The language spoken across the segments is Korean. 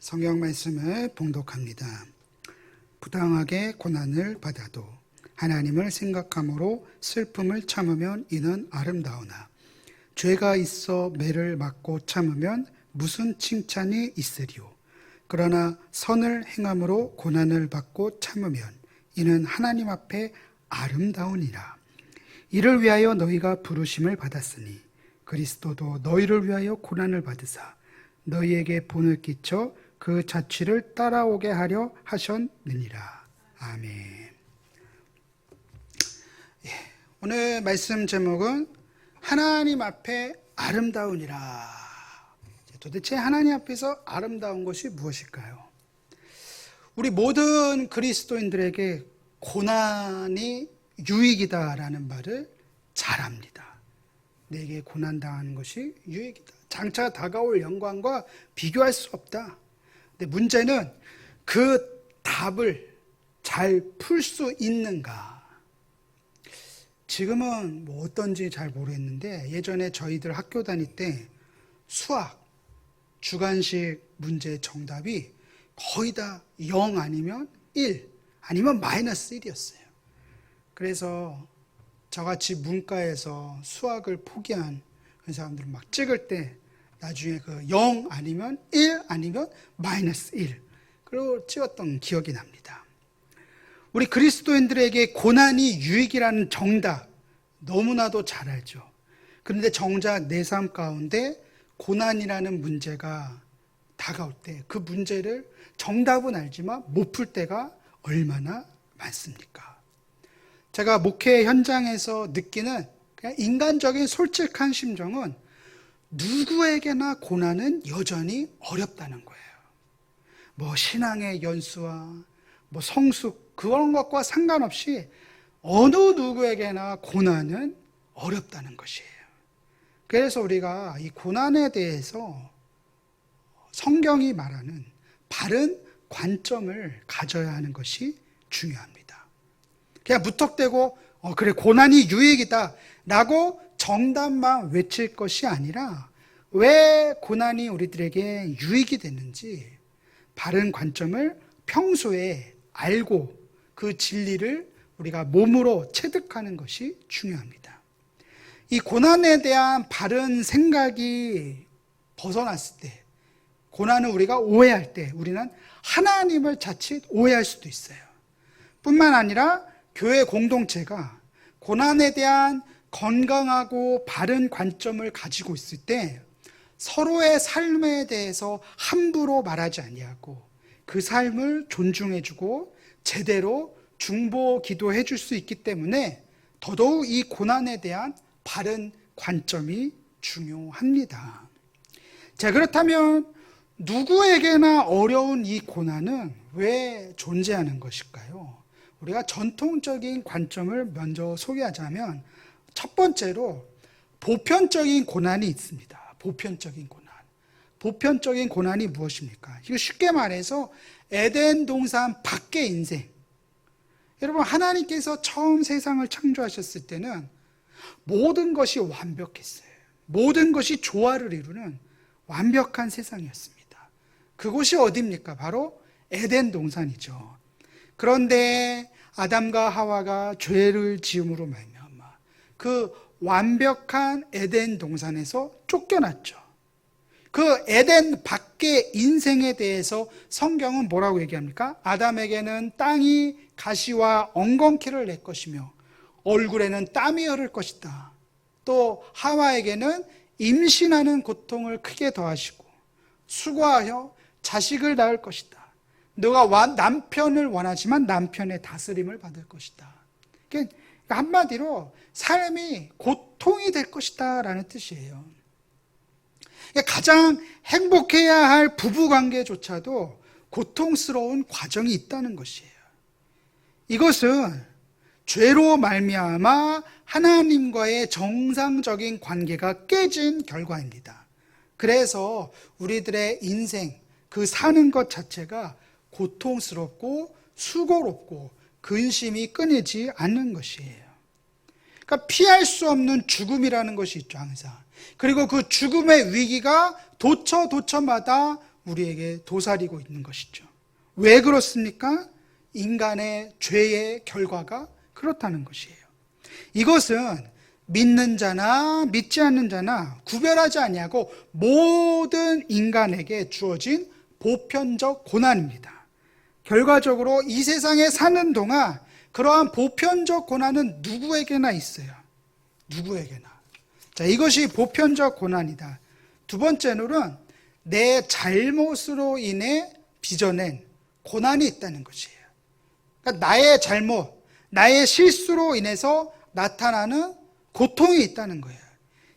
성경 말씀을 봉독합니다. 부당하게 고난을 받아도 하나님을 생각함으로 슬픔을 참으면 이는 아름다우나 죄가 있어 매를 맞고 참으면 무슨 칭찬이 있으리요. 그러나 선을 행함으로 고난을 받고 참으면 이는 하나님 앞에 아름다우니라. 이를 위하여 너희가 부르심을 받았으니 그리스도도 너희를 위하여 고난을 받으사 너희에게 본을 끼쳐 그 자취를 따라오게 하려 하셨느니라. 아멘. 오늘 말씀 제목은 하나님 앞에 아름다우니라. 도대체 하나님 앞에서 아름다운 것이 무엇일까요? 우리 모든 그리스도인들에게 고난이 유익이다라는 말을 잘 압니다. 내게 고난당하는 것이 유익이다. 장차 다가올 영광과 비교할 수 없다. 근데 문제는 그 답을 잘 풀 수 있는가? 지금은 뭐 어떤지 잘 모르겠는데 예전에 저희들 학교 다닐 때 수학 주관식 문제 정답이 거의 다 0 아니면 1 아니면 -1이었어요. 그래서 저같이 문과에서 수학을 포기한 그 사람들은 막 찍을 때 나중에 그 0 아니면 1 아니면 -1 그리고 찍었던 기억이 납니다. 우리 그리스도인들에게 고난이 유익이라는 정답 너무나도 잘 알죠. 그런데 정작 내 삶 가운데 고난이라는 문제가 다가올 때 그 문제를 정답은 알지만 못 풀 때가 얼마나 많습니까? 제가 목회 현장에서 느끼는 그냥 인간적인 솔직한 심정은 누구에게나 고난은 여전히 어렵다는 거예요. 뭐 신앙의 연수와 뭐 성숙 그런 것과 상관없이 어느 누구에게나 고난은 어렵다는 것이에요. 그래서 우리가 이 고난에 대해서 성경이 말하는 바른 관점을 가져야 하는 것이 중요합니다. 그냥 무턱대고 그래 고난이 유익이다 라고 정답만 외칠 것이 아니라 왜 고난이 우리들에게 유익이 됐는지 바른 관점을 평소에 알고 그 진리를 우리가 몸으로 체득하는 것이 중요합니다. 이 고난에 대한 바른 생각이 벗어났을 때, 고난을 우리가 오해할 때 우리는 하나님을 자칫 오해할 수도 있어요. 뿐만 아니라 교회 공동체가 고난에 대한 건강하고 바른 관점을 가지고 있을 때 서로의 삶에 대해서 함부로 말하지 아니하고 그 삶을 존중해주고 제대로 중보 기도해 줄 수 있기 때문에 더더욱 이 고난에 대한 바른 관점이 중요합니다. 자, 그렇다면 누구에게나 어려운 이 고난은 왜 존재하는 것일까요? 우리가 전통적인 관점을 먼저 소개하자면 첫 번째로 보편적인 고난이 있습니다. 보편적인 고난. 보편적인 고난이 무엇입니까? 이거 쉽게 말해서 에덴 동산 밖의 인생. 여러분, 하나님께서 처음 세상을 창조하셨을 때는 모든 것이 완벽했어요. 모든 것이 조화를 이루는 완벽한 세상이었습니다. 그곳이 어디입니까? 바로 에덴 동산이죠. 그런데 아담과 하와가 죄를 지음으로 말미암아 그 완벽한 에덴 동산에서 쫓겨났죠. 그 에덴 밖의 인생에 대해서 성경은 뭐라고 얘기합니까? 아담에게는 땅이 가시와 엉겅퀴를 낼 것이며 얼굴에는 땀이 흐를 것이다. 또 하와에게는 임신하는 고통을 크게 더하시고 수고하여 자식을 낳을 것이다. 너가 남편을 원하지만 남편의 다스림을 받을 것이다. 그러니까 한마디로 삶이 고통이 될 것이다 라는 뜻이에요. 가장 행복해야 할 부부관계조차도 고통스러운 과정이 있다는 것이에요. 이것은 죄로 말미암아 하나님과의 정상적인 관계가 깨진 결과입니다. 그래서 우리들의 인생, 그 사는 것 자체가 고통스럽고 수고롭고 근심이 끊이지 않는 것이에요. 그러니까 피할 수 없는 죽음이라는 것이 있죠, 항상. 그리고 그 죽음의 위기가 도처마다 우리에게 도사리고 있는 것이죠. 왜 그렇습니까? 인간의 죄의 결과가 그렇다는 것이에요. 이것은 믿는 자나 믿지 않는 자나 구별하지 아니하고 모든 인간에게 주어진 보편적 고난입니다. 결과적으로 이 세상에 사는 동안 그러한 보편적 고난은 누구에게나 있어요. 누구에게나. 자, 이것이 보편적 고난이다. 두 번째로는 내 잘못으로 인해 빚어낸 고난이 있다는 것이에요. 그러니까 나의 잘못, 나의 실수로 인해서 나타나는 고통이 있다는 거예요.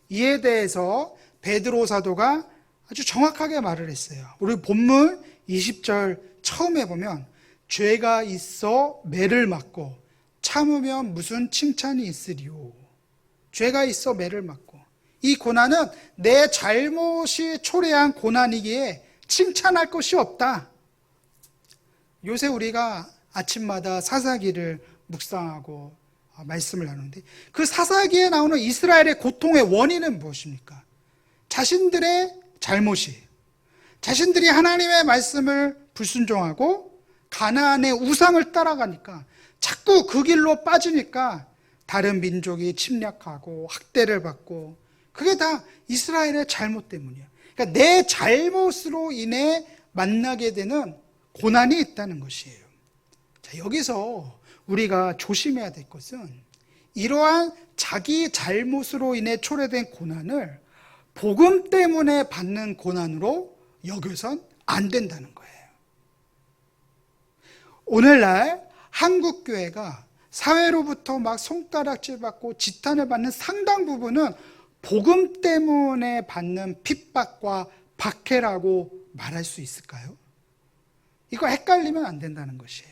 이에 대해서 베드로 사도가 아주 정확하게 말을 했어요. 우리 본문 20절 처음에 보면 죄가 있어 매를 맞고 참으면 무슨 칭찬이 있으리요. 죄가 있어 매를 맞고, 이 고난은 내 잘못이 초래한 고난이기에 칭찬할 것이 없다. 요새 우리가 아침마다 사사기를 묵상하고 말씀을 나누는데, 그 사사기에 나오는 이스라엘의 고통의 원인은 무엇입니까? 자신들의 잘못이에요. 자신들이 하나님의 말씀을 불순종하고 가나안의 우상을 따라가니까, 자꾸 그 길로 빠지니까 다른 민족이 침략하고 학대를 받고, 그게 다 이스라엘의 잘못 때문이에요. 그러니까 내 잘못으로 인해 만나게 되는 고난이 있다는 것이에요. 자, 여기서 우리가 조심해야 될 것은 이러한 자기 잘못으로 인해 초래된 고난을 복음 때문에 받는 고난으로 여겨선 안 된다는 거예요. 오늘날 한국 교회가 사회로부터 막 손가락질 받고 지탄을 받는 상당 부분은 복음 때문에 받는 핍박과 박해라고 말할 수 있을까요? 이거 헷갈리면 안 된다는 것이에요.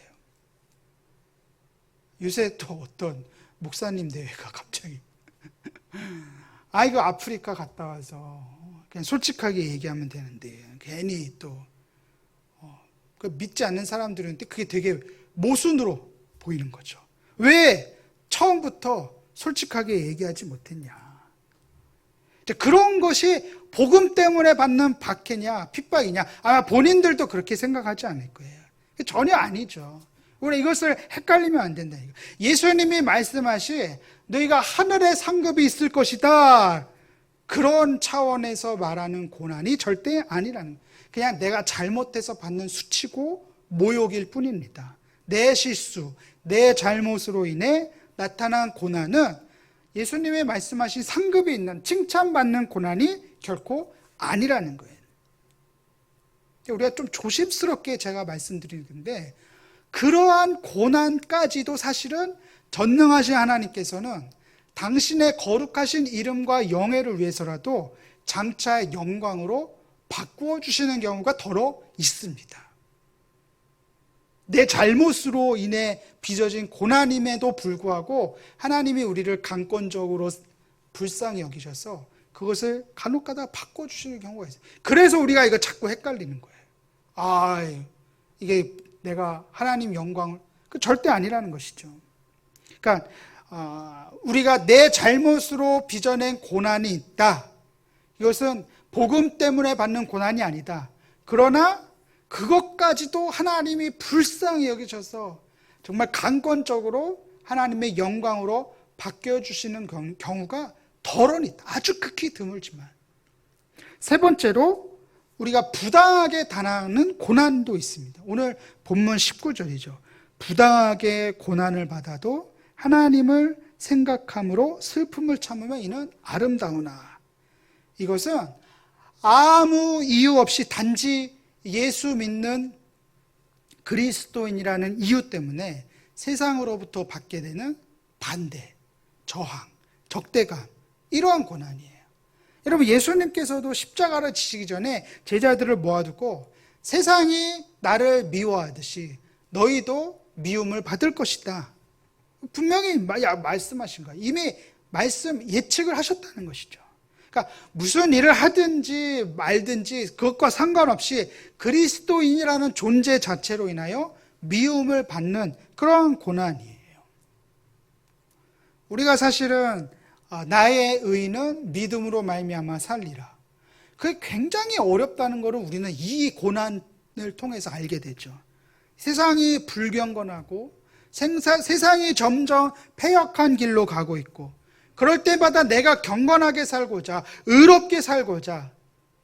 요새 또 어떤 목사님 대회가 갑자기 이거 아프리카 갔다 와서 그냥 솔직하게 얘기하면 되는데 괜히 또 믿지 않는 사람들한테 그게 되게 모순으로 보이는 거죠. 왜 처음부터 솔직하게 얘기하지 못했냐. 그런 것이 복음 때문에 받는 박해냐 핍박이냐, 아마 본인들도 그렇게 생각하지 않을 거예요. 전혀 아니죠. 우리 이것을 헷갈리면 안 된다. 예수님이 말씀하신 너희가 하늘의 상급이 있을 것이다, 그런 차원에서 말하는 고난이 절대 아니라는 거예요. 그냥 내가 잘못해서 받는 수치고 모욕일 뿐입니다. 내 실수, 내 잘못으로 인해 나타난 고난은 예수님이 말씀하신 상급이 있는 칭찬받는 고난이 결코 아니라는 거예요. 우리가 좀 조심스럽게 제가 말씀드리는 건데, 그러한 고난까지도 사실은 전능하신 하나님께서는 당신의 거룩하신 이름과 영예를 위해서라도 장차의 영광으로 바꾸어 주시는 경우가 더러 있습니다. 내 잘못으로 인해 빚어진 고난임에도 불구하고 하나님이 우리를 강권적으로 불쌍히 여기셔서 그것을 간혹가다 바꿔주시는 경우가 있어요. 그래서 우리가 이거 자꾸 헷갈리는 거예요. 이게 내가 하나님 영광을, 그 절대 아니라는 것이죠. 그러니까 우리가 내 잘못으로 빚어낸 고난이 있다, 이것은 복음 때문에 받는 고난이 아니다. 그러나 그것까지도 하나님이 불쌍히 여기셔서 정말 강권적으로 하나님의 영광으로 바뀌어주시는 경우가 덜은 있다. 아주 극히 드물지만. 세 번째로 우리가 부당하게 당하는 고난도 있습니다. 오늘 본문 19절이죠. 부당하게 고난을 받아도 하나님을 생각함으로 슬픔을 참으면 이는 아름다우나. 이것은 아무 이유 없이 단지 예수 믿는 그리스도인이라는 이유 때문에 세상으로부터 받게 되는 반대, 저항, 적대감, 이러한 고난이에요. 여러분, 예수님께서도 십자가를 지시기 전에 제자들을 모아두고 세상이 나를 미워하듯이 너희도 미움을 받을 것이다, 분명히 말씀하신 거예요. 이미 예측을 하셨다는 것이죠. 그러니까 무슨 일을 하든지 말든지 그것과 상관없이 그리스도인이라는 존재 자체로 인하여 미움을 받는 그러한 고난이에요. 우리가 사실은 나의 의는 믿음으로 말미암아 살리라, 그게 굉장히 어렵다는 것을 우리는 이 고난을 통해서 알게 되죠. 세상이 불경건하고 세상이 점점 패역한 길로 가고 있고, 그럴 때마다 내가 경건하게 살고자, 의롭게 살고자,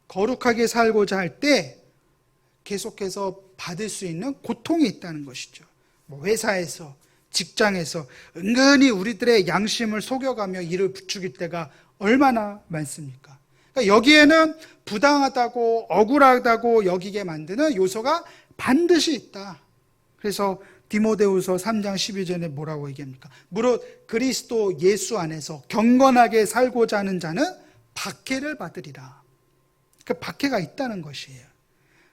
거룩하게 살고자 할 때 계속해서 받을 수 있는 고통이 있다는 것이죠. 회사에서, 직장에서 은근히 우리들의 양심을 속여가며 일을 부추길 때가 얼마나 많습니까? 그러니까 여기에는 부당하다고 억울하다고 여기게 만드는 요소가 반드시 있다. 그래서 디모데후서 3장 12절에 뭐라고 얘기합니까? 무릇 그리스도 예수 안에서 경건하게 살고자 하는 자는 박해를 받으리라. 그 박해가 있다는 것이에요.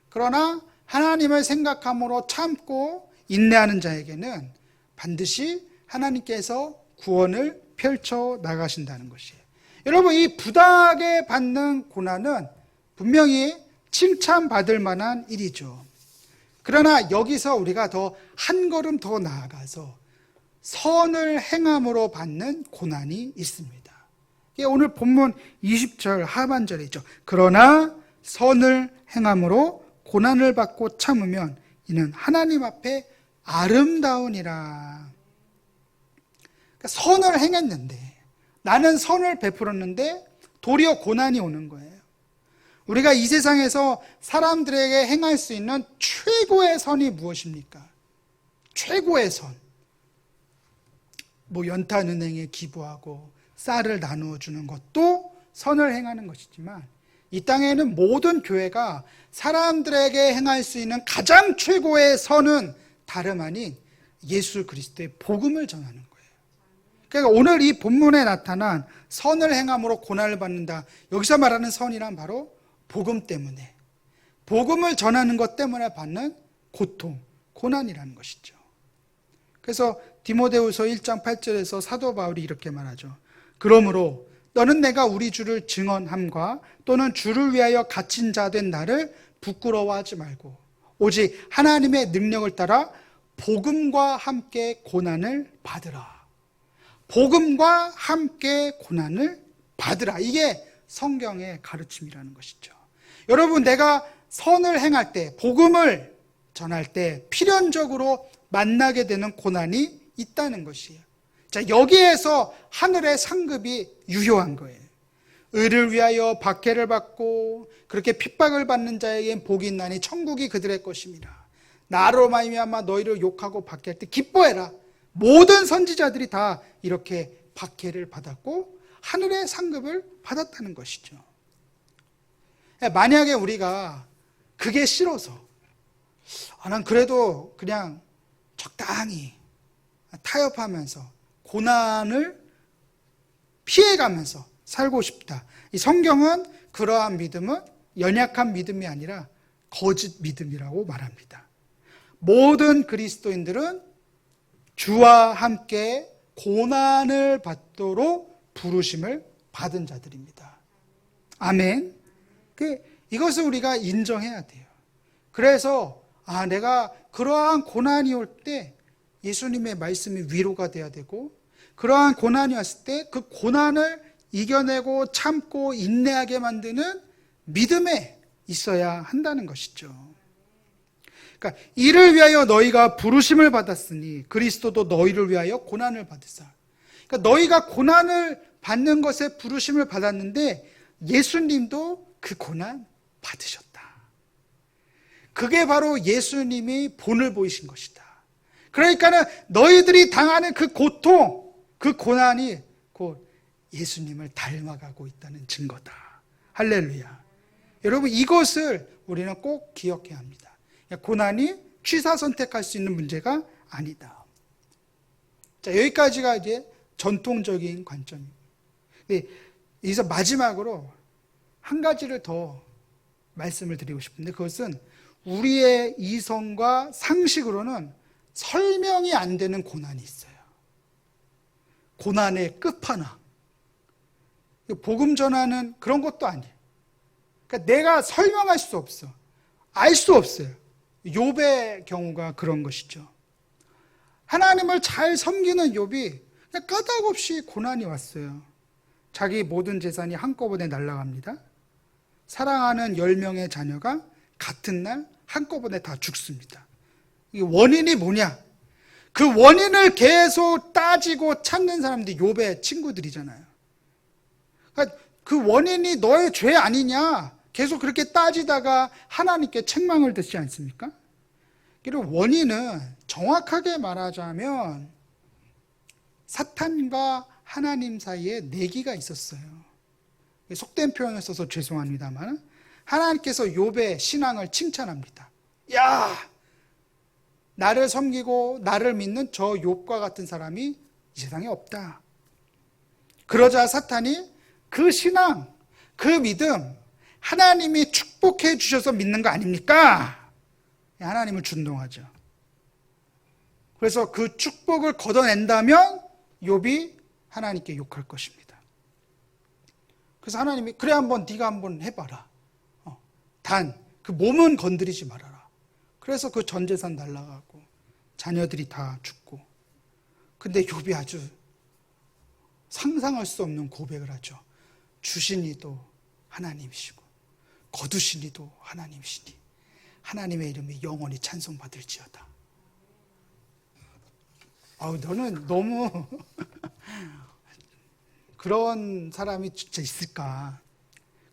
그러나 하나님을 생각함으로 참고 인내하는 자에게는 반드시 하나님께서 구원을 펼쳐 나가신다는 것이에요. 여러분, 이 부당하게 받는 고난은 분명히 칭찬받을 만한 일이죠. 그러나 여기서 우리가 더 한 걸음 더 나아가서 선을 행함으로 받는 고난이 있습니다. 이게 오늘 본문 20절 하반절에 있죠. 그러나 선을 행함으로 고난을 받고 참으면 이는 하나님 앞에 아름다우니라. 그러니까 선을 행했는데, 나는 선을 베풀었는데 도리어 고난이 오는 거예요. 우리가 이 세상에서 사람들에게 행할 수 있는 최고의 선이 무엇입니까? 최고의 선. 연탄은행에 기부하고 쌀을 나누어 주는 것도 선을 행하는 것이지만, 이 땅에는 모든 교회가 사람들에게 행할 수 있는 가장 최고의 선은 다름 아닌 예수 그리스도의 복음을 전하는 거예요. 그러니까 오늘 이 본문에 나타난 선을 행함으로 고난을 받는다, 여기서 말하는 선이란 바로 복음 때문에, 복음을 전하는 것 때문에 받는 고통, 고난이라는 것이죠. 그래서 디모데후서 1장 8절에서 사도 바울이 이렇게 말하죠. 그러므로 너는 내가 우리 주를 증언함과 또는 주를 위하여 갇힌 자 된 나를 부끄러워하지 말고 오직 하나님의 능력을 따라 복음과 함께 고난을 받으라. 복음과 함께 고난을 받으라. 이게 성경의 가르침이라는 것이죠. 여러분, 내가 선을 행할 때, 복음을 전할 때 필연적으로 만나게 되는 고난이 있다는 것이에요. 자, 여기에서 하늘의 상급이 유효한 거예요. 의를 위하여 박해를 받고 그렇게 핍박을 받는 자에겐 복이 있나니 천국이 그들의 것입니다. 나로 말미암아 너희를 욕하고 박해할 때 기뻐해라. 모든 선지자들이 다 이렇게 박해를 받았고 하늘의 상급을 받았다는 것이죠. 만약에 우리가 그게 싫어서 난 그래도 그냥 적당히 타협하면서 고난을 피해가면서 살고 싶다. 이 성경은 그러한 믿음은 연약한 믿음이 아니라 거짓 믿음이라고 말합니다. 모든 그리스도인들은 주와 함께 고난을 받도록 부르심을 받은 자들입니다. 아멘. 이것을 우리가 인정해야 돼요. 그래서 내가 그러한 고난이 올 때 예수님의 말씀이 위로가 돼야 되고, 그러한 고난이 왔을 때 그 고난을 이겨내고 참고 인내하게 만드는 믿음에 있어야 한다는 것이죠. 그러니까 이를 위하여 너희가 부르심을 받았으니 그리스도도 너희를 위하여 고난을 받으사. 그러니까 너희가 고난을 받는 것에 부르심을 받았는데 예수님도 그 고난 받으셨다. 그게 바로 예수님이 본을 보이신 것이다. 그러니까는 너희들이 당하는 그 고통, 그 고난이 곧 예수님을 닮아가고 있다는 증거다. 할렐루야. 여러분, 이것을 우리는 꼭 기억해야 합니다. 고난이 취사 선택할 수 있는 문제가 아니다. 자, 여기까지가 이제 전통적인 관점입니다. 여기서 마지막으로 한 가지를 더 말씀을 드리고 싶은데, 그것은 우리의 이성과 상식으로는 설명이 안 되는 고난이 있어요. 고난의 끝판왕. 복음 전하는 그런 것도 아니에요. 그러니까 내가 설명할 수 없어. 알 수 없어요. 욥의 경우가 그런 것이죠. 하나님을 잘 섬기는 욥이 그냥 까닭없이 고난이 왔어요. 자기 모든 재산이 한꺼번에 날아갑니다. 사랑하는 10명의 자녀가 같은 날 한꺼번에 다 죽습니다. 이 원인이 뭐냐? 그 원인을 계속 따지고 찾는 사람들이 욥의 친구들이잖아요. 그러니까 그 원인이 너의 죄 아니냐? 계속 그렇게 따지다가 하나님께 책망을 듣지 않습니까? 그리고 원인은 정확하게 말하자면 사탄과 하나님 사이에 내기가 있었어요. 속된 표현을 써서 죄송합니다만 하나님께서 욥의 신앙을 칭찬합니다. 야, 나를 섬기고 나를 믿는 저 욥과 같은 사람이 이 세상에 없다. 그러자 사탄이 그 신앙, 그 믿음 하나님이 축복해 주셔서 믿는 거 아닙니까? 하나님을 준동하죠. 그래서 그 축복을 걷어낸다면 욥이 하나님께 욕할 것입니다. 그래서 하나님이 그래 한번 네가 한번 해봐라. 단 그 몸은 건드리지 말아라. 그래서 그 전 재산 날라가고 자녀들이 다 죽고. 근데 욥이 아주 상상할 수 없는 고백을 하죠. 주신 이도 하나님이시고 거두신 이도 하나님이시니 하나님의 이름이 영원히 찬송받을지어다. 너는 너무 그런 사람이 진짜 있을까?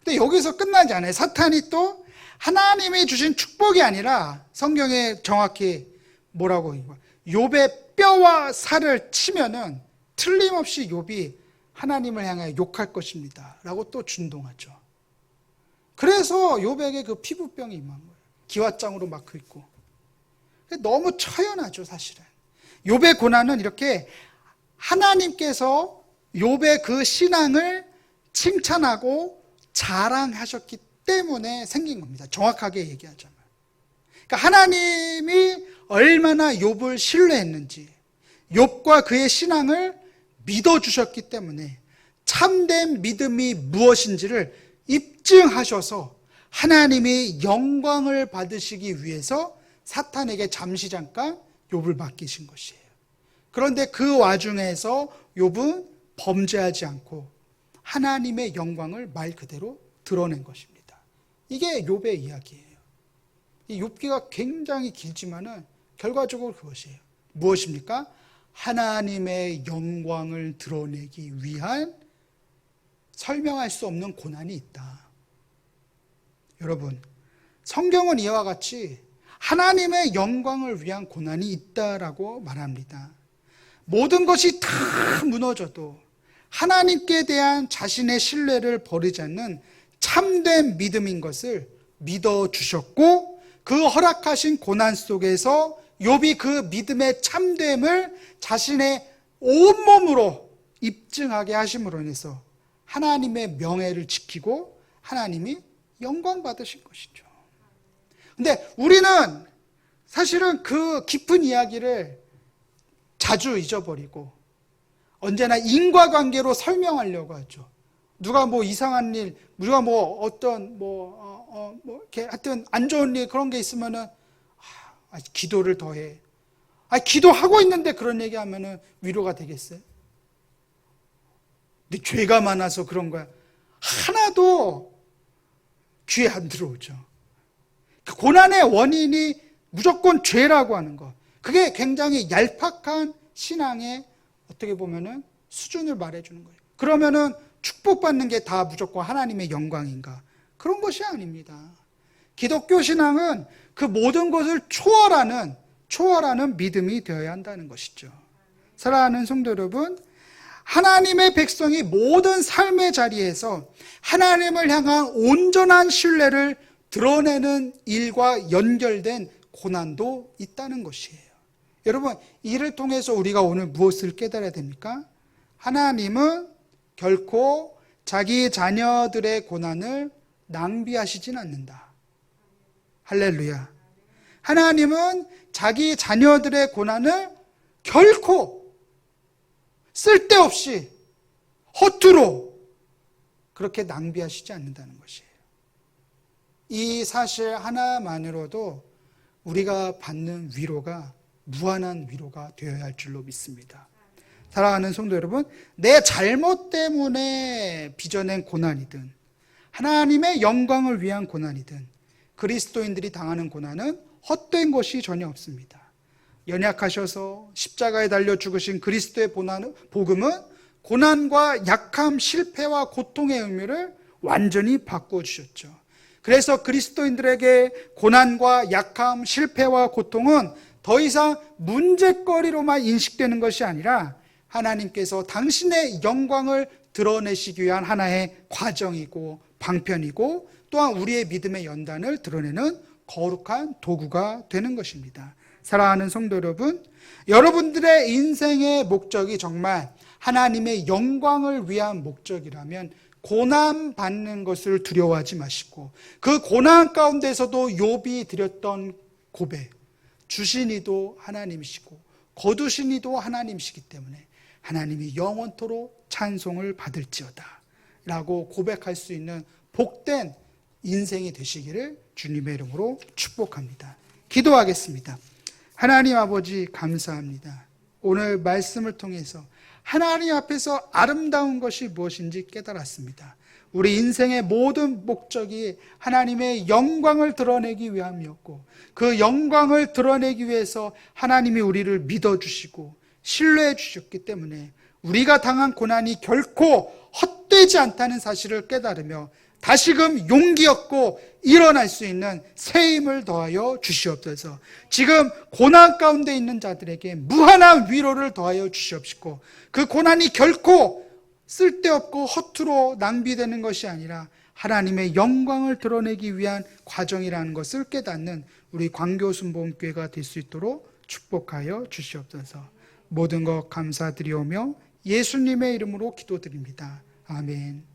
근데 여기서 끝나지 않아요. 사탄이 또 하나님이 주신 축복이 아니라 성경에 정확히 뭐라고 욥의 뼈와 살을 치면은 틀림없이 욥이 하나님을 향해 욕할 것입니다 라고 또 준동하죠. 그래서 욥에게 그 피부병이 임한 거예요. 기왓장으로 막혀 있고. 너무 처연하죠, 사실은. 욥의 고난은 이렇게 하나님께서 욥의 그 신앙을 칭찬하고 자랑하셨기 때문에 생긴 겁니다. 정확하게 얘기하자면. 그러니까 하나님이 얼마나 욥을 신뢰했는지, 욥과 그의 신앙을 믿어주셨기 때문에 참된 믿음이 무엇인지를 입증하셔서 하나님이 영광을 받으시기 위해서 사탄에게 잠시 잠깐 욥을 맡기신 것이에요. 그런데 그 와중에서 욥은 범죄하지 않고 하나님의 영광을 말 그대로 드러낸 것입니다. 이게 욥의 이야기예요. 이 욥기가 굉장히 길지만은 결과적으로 그것이에요. 무엇입니까? 하나님의 영광을 드러내기 위한 설명할 수 없는 고난이 있다. 여러분, 성경은 이와 같이 하나님의 영광을 위한 고난이 있다라고 말합니다. 모든 것이 다 무너져도 하나님께 대한 자신의 신뢰를 버리지 않는 참된 믿음인 것을 믿어주셨고, 그 허락하신 고난 속에서 욥이 그 믿음의 참됨을 자신의 온몸으로 입증하게 하심으로 인해서 하나님의 명예를 지키고 하나님이 영광 받으신 것이죠. 근데 우리는 사실은 그 깊은 이야기를 자주 잊어버리고 언제나 인과관계로 설명하려고 하죠. 누가 뭐 이상한 일, 누가 뭐 어떤 이렇게 하여튼 안 좋은 일 그런 게 있으면은 기도를 더 해. 기도하고 있는데 그런 얘기하면은 위로가 되겠어요? 근데 죄가 많아서 그런 거야. 하나도 귀에 안 들어오죠. 그 고난의 원인이 무조건 죄라고 하는 거. 그게 굉장히 얄팍한 신앙의 어떻게 보면은 수준을 말해주는 거예요. 그러면은 축복받는 게 다 무조건 하나님의 영광인가? 그런 것이 아닙니다. 기독교 신앙은 그 모든 것을 초월하는 믿음이 되어야 한다는 것이죠. 사랑하는 성도 여러분, 하나님의 백성이 모든 삶의 자리에서 하나님을 향한 온전한 신뢰를 드러내는 일과 연결된 고난도 있다는 것이에요. 여러분, 이를 통해서 우리가 오늘 무엇을 깨달아야 됩니까? 하나님은 결코 자기 자녀들의 고난을 낭비하시진 않는다. 할렐루야. 하나님은 자기 자녀들의 고난을 결코 쓸데없이 허투루 그렇게 낭비하시지 않는다는 것이에요. 이 사실 하나만으로도 우리가 받는 위로가 무한한 위로가 되어야 할 줄로 믿습니다. 사랑하는 성도 여러분, 내 잘못 때문에 빚어낸 고난이든 하나님의 영광을 위한 고난이든 그리스도인들이 당하는 고난은 헛된 것이 전혀 없습니다. 연약하셔서 십자가에 달려 죽으신 그리스도의 복음은 고난과 약함, 실패와 고통의 의미를 완전히 바꾸어 주셨죠. 그래서 그리스도인들에게 고난과 약함, 실패와 고통은 더 이상 문제거리로만 인식되는 것이 아니라 하나님께서 당신의 영광을 드러내시기 위한 하나의 과정이고 방편이고 또한 우리의 믿음의 연단을 드러내는 거룩한 도구가 되는 것입니다. 사랑하는 성도 여러분, 여러분들의 인생의 목적이 정말 하나님의 영광을 위한 목적이라면 고난 받는 것을 두려워하지 마시고 그 고난 가운데서도 욥이 드렸던 고백, 주신 이도 하나님이시고 거두신 이도 하나님이시기 때문에 하나님이 영원토록 찬송을 받을지어다 라고 고백할 수 있는 복된 인생이 되시기를 주님의 이름으로 축복합니다. 기도하겠습니다. 하나님 아버지 감사합니다. 오늘 말씀을 통해서 하나님 앞에서 아름다운 것이 무엇인지 깨달았습니다. 우리 인생의 모든 목적이 하나님의 영광을 드러내기 위함이었고 그 영광을 드러내기 위해서 하나님이 우리를 믿어주시고 신뢰해 주셨기 때문에 우리가 당한 고난이 결코 헛되지 않다는 사실을 깨달으며 다시금 용기 얻고 일어날 수 있는 새 힘을 더하여 주시옵소서. 지금 고난 가운데 있는 자들에게 무한한 위로를 더하여 주시옵시고 그 고난이 결코 쓸데없고 허투루 낭비되는 것이 아니라 하나님의 영광을 드러내기 위한 과정이라는 것을 깨닫는 우리 광교순복음교회가 될 수 있도록 축복하여 주시옵소서. 모든 것 감사드리오며 예수님의 이름으로 기도드립니다. 아멘.